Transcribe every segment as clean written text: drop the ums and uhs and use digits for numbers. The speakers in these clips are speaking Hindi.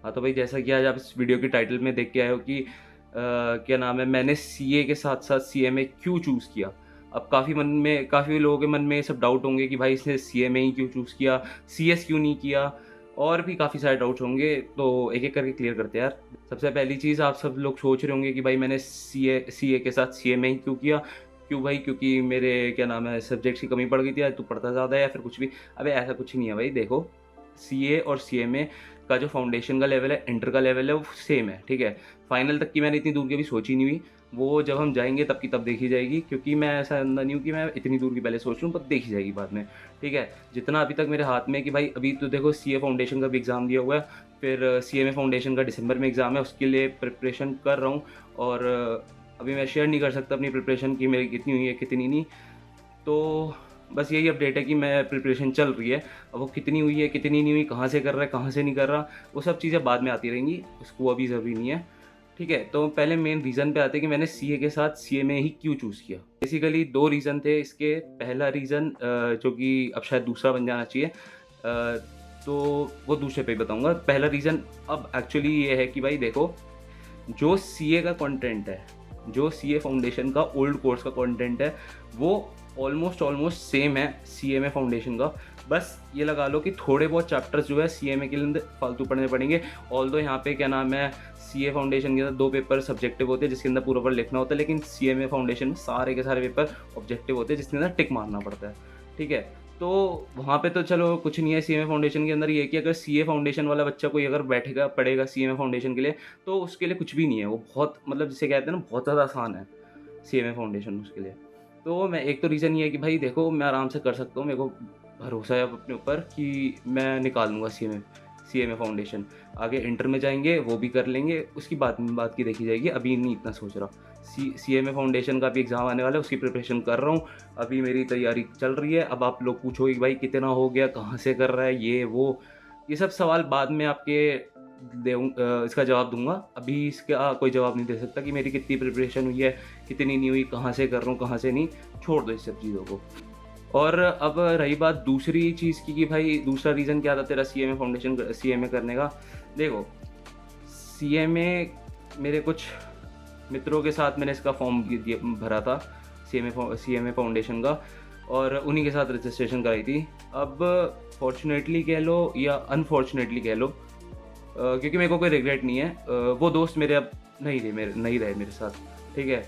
हाँ, तो भाई जैसा कि आज आप इस वीडियो के टाइटल में देख के आए हो कि क्या नाम है, मैंने सीए के साथ-साथ सीएमए क्यों चूज़ किया? अब काफ़ी लोगों के मन में ये सब डाउट होंगे कि भाई इसने सीएमए ही क्यों चूज़ किया? सीएस क्यों नहीं किया? और भी काफ़ी सारे डाउट्स होंगे, तो एक-एक करके क्लियर करते हैं यार। सबसे पहली चीज़, आप सब लोग सोच रहे होंगे कि भाई मैंने सीए के साथ सीएमए ही क्यों किया? क्यों भाई? क्योंकि मेरे क्या नाम है, सब्जेक्ट्स की कमी पड़ गई थी या तू पढ़ता ज़्यादा है या फिर कुछ भी? अबे ऐसा कुछ नहीं है भाई, देखो, सीए और सीएमए का जो फाउंडेशन का लेवल है, इंटर का लेवल है, वो सेम है, ठीक है? फाइनल तक की मैंने इतनी दूर की अभी सोची नहीं हुई, वो जब हम जाएँगे तब की तब देखी जाएगी, क्योंकि मैं ऐसा बंदा नहीं हूँ कि मैं इतनी दूर की पहले सोच लूँ, पर देखी जाएगी बाद में, ठीक है? जितना अभी तक मेरे हाथ में है कि भाई अभी तो देखो, सीए फाउंडेशन का भी एग्ज़ाम दिया हुआ है, फिर सीएमए फाउंडेशन का दिसंबर में एग्ज़ाम है, उसके लिए प्रिपरेशन कर रहा हूँ और अभी मैं शेयर नहीं कर सकता अपनी प्रिपरेशन कि मेरी कितनी हुई है, कितनी नहीं। तो बस यही अपडेट है कि मैं प्रिपरेशन चल रही है। अब वो कितनी हुई है, कितनी नहीं हुई, कहाँ से कर रहा है, कहाँ से नहीं कर रहा, वो सब चीज़ें बाद में आती रहेंगी, उसको अभी ज़रूरी नहीं है, ठीक है? तो पहले मेन रीज़न पे आते हैं कि मैंने सीए के साथ सीएमए ही क्यों चूज़ किया। बेसिकली 2 रीज़न थे इसके। पहला रीज़न जो कि अब शायद दूसरा बन जाना चाहिए, तो वो दूसरे पे ही बताऊँगा। पहला रीज़न अब एक्चुअली ये है कि भाई देखो, जो सीए का कंटेंट है, जो सीए फाउंडेशन का ओल्ड कोर्स का कंटेंट है, वो ऑलमोस्ट सेम है सीएमए फाउंडेशन का। बस ये लगा लो कि थोड़े बहुत चैप्टर्स जो है सीएमए के लिए फालतू पढ़ने पड़ेंगे। ऑल्दो यहाँ पे क्या नाम है, सीए फाउंडेशन के अंदर 2 पेपर सब्जेक्टिव होते हैं जिसके अंदर पूरा लिखना होता है, लेकिन सीएमए फाउंडेशन में सारे के सारे पेपर ऑब्जेक्टिव होते हैं जिसके अंदर टिक मारना पड़ता है, ठीक है? तो वहाँ पे तो चलो कुछ नहीं है, सीएमए फाउंडेशन के अंदर ये है कि अगर सीए फाउंडेशन वाला बच्चा कोई अगर बैठेगा, पढ़ेगा सीएमए फाउंडेशन के लिए, तो उसके लिए कुछ भी नहीं है। वो बहुत, मतलब जिसे कहते हैं ना, बहुत ज़्यादा आसान है सीएमए फाउंडेशन उसके लिए। तो मैं, एक तो रीज़न ये है कि भाई देखो, मैं आराम से कर सकता हूँ, मेरे को भरोसा है अब अपने ऊपर कि मैं निकाल लूँगा सीएमए सीएमए फाउंडेशन। आगे इंटर में जाएँगे, वो भी कर लेंगे, उसकी बात की देखी जाएगी, अभी नहीं इतना सोच रहा। सीएमए फाउंडेशन का भी एग्ज़ाम आने वाला है, उसकी प्रिपरेशन कर रहा हूँ, अभी मेरी तैयारी चल रही है। अब आप लोग पूछोगे कि भाई कितना हो गया, कहाँ से कर रहा है, ये वो, ये सब सवाल बाद में आपके इसका जवाब दूँगा। अभी इसका कोई जवाब नहीं दे सकता कि मेरी कितनी प्रिपरेशन हुई है, कितनी नहीं हुई, कहाँ से कर रहा हूँ, कहाँ से नहीं, छोड़ दो इस सब चीज़ों को। और अब रही बात दूसरी चीज़ की कि भाई दूसरा रीज़न क्या था तेरा सीएमए करने का? देखो, सीएमए, मेरे कुछ मित्रों के साथ मैंने इसका फॉर्म भरा था, सीएमए फाउंडेशन का, और उन्हीं के साथ रजिस्ट्रेशन कराई थी। अब फॉर्च्यूनेटली कह लो या अनफॉर्च्यूनेटली कह लो, क्योंकि मेरे को कोई रिग्रेट नहीं है, वो दोस्त मेरे अब नहीं रहे मेरे साथ, ठीक है?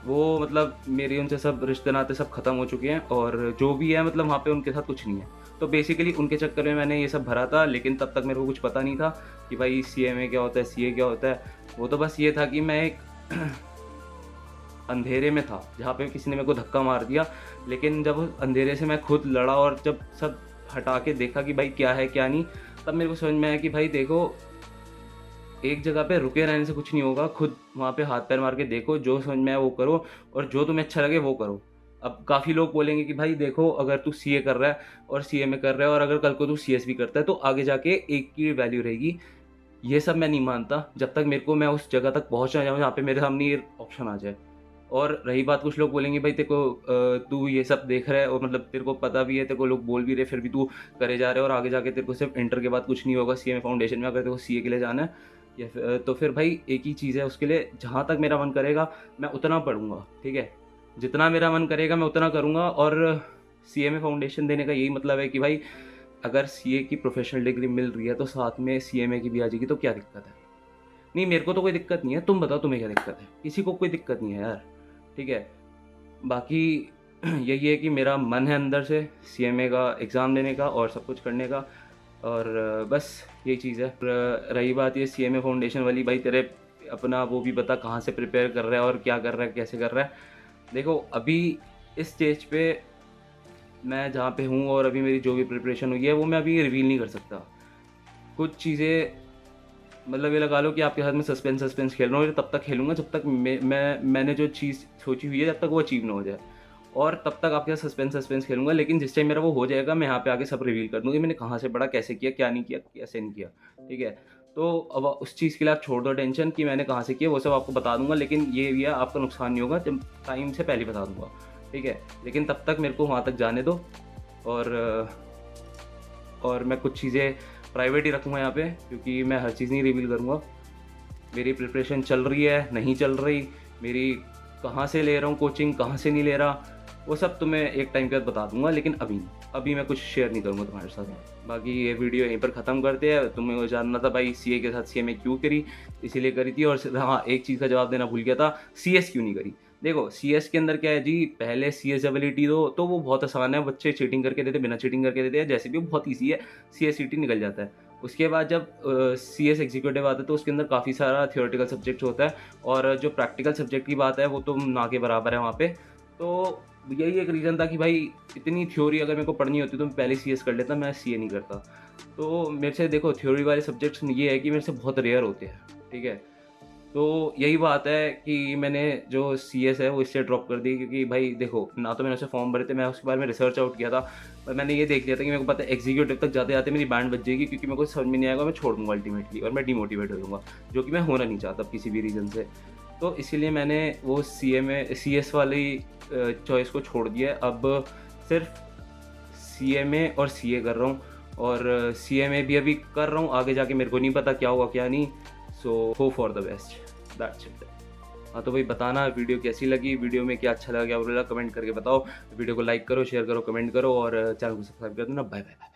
वो मतलब मेरे उनसे सब रिश्ते नाते सब ख़त्म हो चुके हैं, और जो भी है मतलब वहाँ पे उनके साथ कुछ नहीं है। तो बेसिकली उनके चक्कर में मैंने ये सब भरा था, लेकिन तब तक मेरे को कुछ पता नहीं था कि भाई सीएमए क्या होता है, सीए क्या होता है। वो तो बस ये था कि मैं एक अंधेरे में था, जहाँ पे किसी ने मेरे को धक्का मार दिया, लेकिन जब उस अंधेरे से मैं खुद लड़ा और जब सब हटा के देखा कि भाई क्या है, क्या नहीं, तब मेरे को समझ में आया कि भाई देखो, एक जगह पे रुके रहने से कुछ नहीं होगा, खुद वहाँ पे हाथ पैर मार के देखो, जो समझ में आए वो करो और जो तुम्हें अच्छा लगे वो करो। अब काफ़ी लोग बोलेंगे कि भाई देखो, अगर तू सीए कर रहा है और सीएमए कर रहा है और अगर कल को तू सीएस भी करता है, तो आगे जाके एक की वैल्यू रहेगी। ये सब मैं नहीं मानता, जब तक मैं उस जगह तक पहुँच ना जाऊँ जहाँ पे मेरे सामने ये ऑप्शन आ जाए। और रही बात, कुछ लोग बोलेंगे भाई तेरे को तू ये सब देख रहा है और मतलब तेरे को पता भी है, तेरे को लोग बोल भी रहे, फिर भी तू करे जा रहा है और आगे जाके तेरे को सिर्फ इंटर के बाद कुछ नहीं होगा सीएमए फाउंडेशन में, अगर तेरे को सीए के लिए जाना है, या तो फिर भाई एक ही चीज़ है उसके लिए, जहाँ तक मेरा मन करेगा मैं उतना पढ़ूँगा, ठीक है? जितना मेरा मन करेगा मैं उतना करूँगा, और सीएमए फाउंडेशन देने का यही मतलब है कि भाई अगर सीए की प्रोफेशनल डिग्री मिल रही है तो साथ में सीएमए की भी आ जाएगी, तो क्या दिक्कत है? नहीं, मेरे को तो कोई दिक्कत नहीं है, तुम बताओ तुम्हें क्या दिक्कत है? किसी को कोई दिक्कत नहीं है यार, ठीक है? बाकी यही है कि मेरा मन है अंदर से सीएमए का एग्ज़ाम देने का और सब कुछ करने का, और बस यही चीज़ है। रही बात ये सीएमए फाउंडेशन वाली, भाई तेरे अपना वो भी बता, कहाँ से प्रिपेयर कर रहा है और क्या कर रहा है, कैसे कर रहा है? देखो, अभी इस स्टेज पे मैं जहाँ पे हूँ और अभी मेरी जो भी प्रिपरेशन हुई है वो मैं अभी रिवील नहीं कर सकता। कुछ चीज़ें, मतलब ये लगा लो कि आपके साथ में सस्पेंस खेल रहा हूँ, और तब तक खेलूँगा जब तक मैंने जो चीज़ सोची हुई है जब तक वो अचीव ना हो जाए, और तब तक आपके साथ सस्पेंस खेलूँगा। लेकिन जिस टाइम मेरा वो हो जाएगा, मैं यहाँ पे आके सब रिवील कर दूँगा कि मैंने कहाँ से पढ़ा, कैसे किया, क्या नहीं किया, कैसे नहीं किया, ठीक है? तो अब उस चीज़ के लिए आप छोड़ दो टेंशन कि मैंने कहाँ से किया, वो सब आपको बता दूँगा, लेकिन ये भी है, आपका नुकसान नहीं होगा, जब टाइम से पहले बता दूँगा, ठीक है? लेकिन तब तक मेरे को वहाँ तक जाने दो, और मैं कुछ चीज़ें प्राइवेट ही रखूँगा यहाँ पे, क्योंकि मैं हर चीज़ नहीं रिवील करूँगा। मेरी प्रिपरेशन चल रही है, नहीं चल रही, मेरी कहाँ से ले रहा हूँ कोचिंग, कहाँ से नहीं ले रहा, वो सब तो मैं एक टाइम के बाद बता दूँगा, लेकिन अभी नहीं। अभी मैं कुछ शेयर नहीं करूँगा तुम्हारे साथ। बाकी ये वीडियो यहीं पर ख़त्म करते हैं। तुम्हें वो जानना था भाई सीए के साथ सीएमए क्यों करी, इसीलिए करी थी। और हाँ, एक चीज़ का जवाब देना भूल गया था, सीएस क्यों नहीं करी। देखो सीएस के अंदर क्या है जी, पहले सीएस एबिलिटी दो तो वो बहुत आसान है, बच्चे चीटिंग करके देते, बिना चीटिंग करके देते हैं, जैसे भी वो बहुत ईज़ी है, सीएस सीटी निकल जाता है। उसके बाद जब सीएस एग्जीक्यूटिव आता है तो उसके अंदर काफ़ी सारा थ्योरेटिकल सब्जेक्ट होता है, और जो प्रैक्टिकल सब्जेक्ट की बात है वो तो ना के बराबर है वहाँ पे। तो यही एक रीज़न था कि भाई इतनी थ्योरी अगर मेरे को पढ़नी होती तो मैं पहले सीएस कर लेता, मैं सीए नहीं करता। तो मेरे से देखो थ्योरी वाले सब्जेक्ट्स ये है कि मेरे से बहुत रेयर होते हैं, ठीक है? तो यही बात है कि मैंने जो सीएस है वो इसलिए ड्रॉप कर दी, क्योंकि भाई देखो, ना तो मैंने उससे फॉर्म भरे थे, मैं उसके बारे में रिसर्च आउट किया था, पर मैंने ये देख लिया था कि मेरे को पता है एग्जीक्यूटिव तक जाते-जाते मेरी बैंड बज जाएगी, क्योंकि मेरे को समझ में नहीं आएगा, मैं छोड़ दूँगा अल्टीमेटली और मैं डिमोटिवेट हो जाऊँगा, जो कि मैं होना नहीं चाहता किसी भी रीज़न से। तो इसीलिए मैंने वो सीएस वाली चॉइस को छोड़ दिया है। अब सिर्फ सीएमए और सीए कर रहा हूँ, और सीएमए भी अभी कर रहा हूँ, आगे जाके मेरे को नहीं पता क्या होगा क्या नहीं। So hope for the best, that's it. हाँ, तो भाई बताना वीडियो कैसी लगी, वीडियो में क्या अच्छा लगा क्या बुरा लगा, कमेंट करके बताओ। वीडियो को लाइक करो, शेयर करो, कमेंट करो, और चैनल को सब्सक्राइब कर देना। Bye bye.